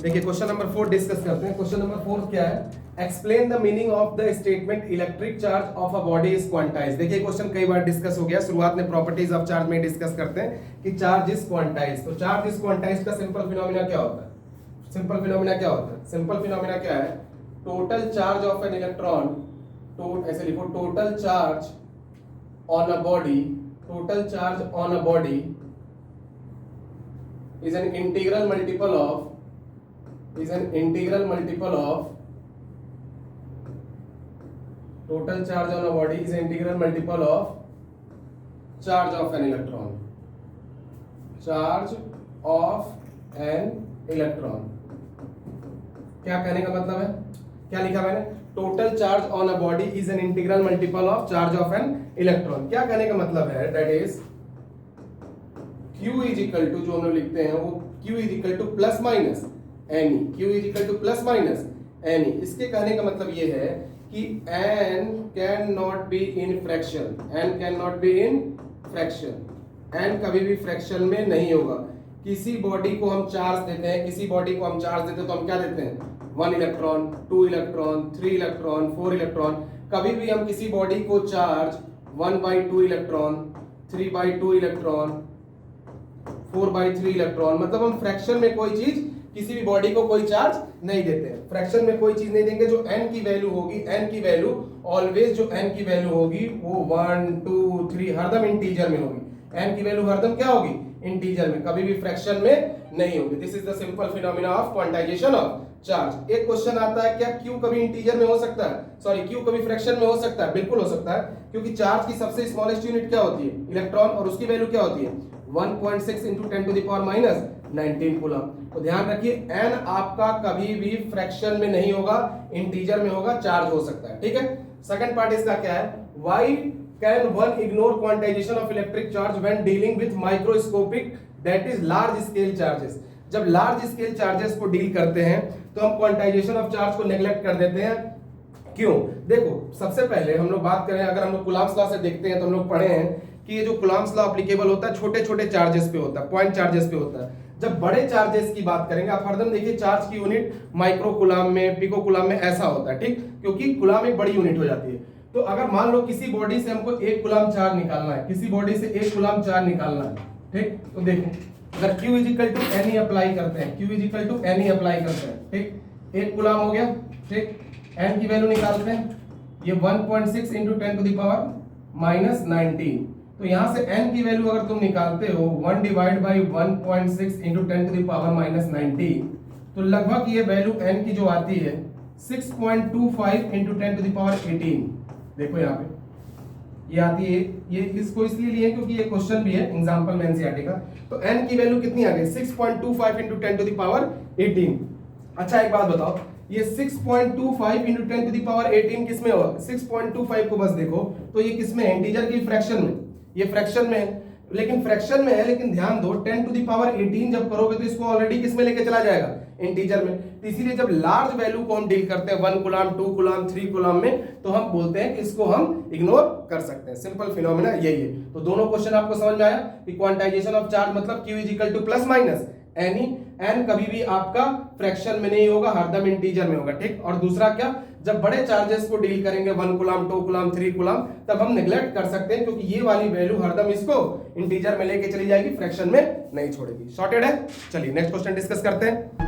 देखिए question number 4 discuss करते हैं। क्वेश्चन नंबर 4 क्या है? Explain the meaning of the statement electric charge of a body is quantized. देखिए क्वेश्चन कई बार डिस्कस हो गया, शुरुआत में प्रॉपर्टीज ऑफ चार्ज में डिस्कस करते हैं कि चार्ज इज क्वांटाइज्ड। तो चार्ज इज क्वांटाइज्ड का सिंपल फिनोमेना क्या होता है? सिंपल फिनोमेना क्या होता है? सिंपल फिनोमेना क्या है? Total charge of an electron, तो ऐसे लिखो, total charge on a body, total charge on a body is an integral multiple of total charge on a body is an integral multiple of charge of an electron, charge of an electron। क्या कहने का मतलब है? क्या लिखा मैंने? Total charge on a body is an integral multiple of charge of an electron. क्या कहने का मतलब है? That is Q is equal to, जो हम लोग लिखते हैं वो Q is equal to plus minus n e, Q is equal to plus minus n e. इसके कहने का मतलब ये है कि n can not be in fraction, n can not be in fraction, n कभी भी फ्रैक्शन में नहीं होगा। किसी बॉडी को हम चार्ज देते हैं, किसी बॉडी को हम चार्ज देते हैं तो हम क्या देते हैं? 1 इलेक्ट्रॉन, 2 इलेक्ट्रॉन, 3 इलेक्ट्रॉन, 4 इलेक्ट्रॉन। कभी भी हम किसी बॉडी को चार्ज 1/2 इलेक्ट्रॉन, 3/2 इलेक्ट्रॉन, 4/3 इलेक्ट्रॉन, मतलब हम फ्रैक्शन में कोई चीज, किसी भी बॉडी को कोई चार्ज नहीं देते हैं। फ्रैक्शन में कोई चीज नहीं देंगे। जो n की वैल्यू होगी, n की वैल्यू ऑलवेज, जो n की वैल्यू होगी वो 1 2 3 हरदम इंटीजर में होगी। n की वैल्यू हरदम क्या होगी? इंटीजर में, कभी भी फ्रैक्शन में नहीं होगी। This is the simple phenomena of quantization of charge. एक क्वेश्चन आता है, क्या Q कभी इंटीजर में हो सकता है? सॉरी, Q कभी फ्रैक्शन में हो सकता है? बिल्कुल हो सकता है, क्योंकि चार्ज की सबसे स्मॉलेस्ट यूनिट क्या होती है? इलेक्ट्रॉन, और उसकी वैल्यू क्या होती है? 1.6 into 10 to the power minus 19 coulomb. तो ध्यान रखिए, n आपका कभी भी फ्रैक्शन में नहीं होगा, इंटीजर में होगा, चार्ज हो सकता है। ठीक है। सेकंड पार्ट इसका क्या है? Why can one ignore quantization of electric charge when dealing with microscopic, that is large scale charges? जब लार्ज स्केल चार्जेस को डील करते हैं तो हम क्वांटाइजेशन ऑफ चार्ज को नेग्लेक्ट कर देते हैं। क्यों? देखो, सबसे पहले हम लोग बात करें, अगर हम लोग कूलम्ब्स लॉ से देखते हैं तो हम लोग पढ़े हैं कि ये जो कूलम्ब्स लॉ एप्लीकेबल होता है छोटे छोटे चार्जेस पे होता है, पॉइंट चार्जेस पे होता है। जब बड़े चार्जेस की बात करेंगे, आप हरदम देखिए चार्ज की यूनिट माइक्रो कूलम में, पिको कूलम में ऐसा होता है, ठीक, क्योंकि कूलम एक बड़ी यूनिट हो जाती है। तो अगर मान लो किसी बॉडी से हमको 1 कूलम चार्ज निकालना है, किसी बॉडी से 1 कूलम चार्ज निकालना है, ठीक, तो देखो अगर Q is equal to N apply करते हैं, Q is equal to N apply करते हैं, ठीक, 1 कूलम हो गया, ठीक, N की वैल्यू निकालते हैं, ये 1.6 into 10 to the power minus 19। तो यहां से n की वैल्यू अगर तुम निकालते हो 1 divide by 1.6 into 10 to the power minus 19, तो लगभग ये वैल्यू n की जो आती है 6.25 into 10 to the power 18। देखो यहाँ पे ये आती है, ये इसको इसलिए लिए क्योंकि ये क्वेश्चन भी है एग्जांपल में एनसीईआरटी का। तो n की वैल्यू कितनी आ गई? 6.25 into 10 to the power 18। अच्छा एक बात बताओ, ये 6.25 into 10 to the power 18 किस में होगा? 6.25 को बस देखो तो ये किस में है? इंटीजर की फ्रैक्शन में, ये फ्रैक्शन में है, लेकिन फ्रैक्शन में है, लेकिन ध्यान दो 10 to the power 18 जब करोगे तो इसको ऑलरेडी किस में लेके चला जाएगा? इंटीजर में। तो इसीलिए जब लार्ज वैल्यू को हम डील करते हैं 1 कूलम, 2 कूलम, 3 कूलम में, तो हम बोलते हैं कि इसको हम इग्नोर कर सकते हैं। सिंपल फिनोमेना यही है। तो दोनों क्वेश्चन आपको समझ में आया कि क्वांटाइजेशन ऑफ चार्ज मतलब Q is equal to plus minus any, n कभी भी आपका फ्रैक्शन में नहीं होगा, हरदम इंटीजर में होगा, ठीक। और दूसरा क्या, जब बड़े चार्जेस को डील करेंगे 1 कूलम, 2 कूलम, 3 कूलम, तब हम नेग्लेक्ट कर सकते हैं क्योंकि ये वाली वैल्यू हरदम इसको इंटीजर में लेके चली जाएगी, फ्रैक्शन में नहीं छोड़ेगी। सॉर्टेड है। चलिए नेक्स्ट क्वेश्चन डिस्कस करते हैं।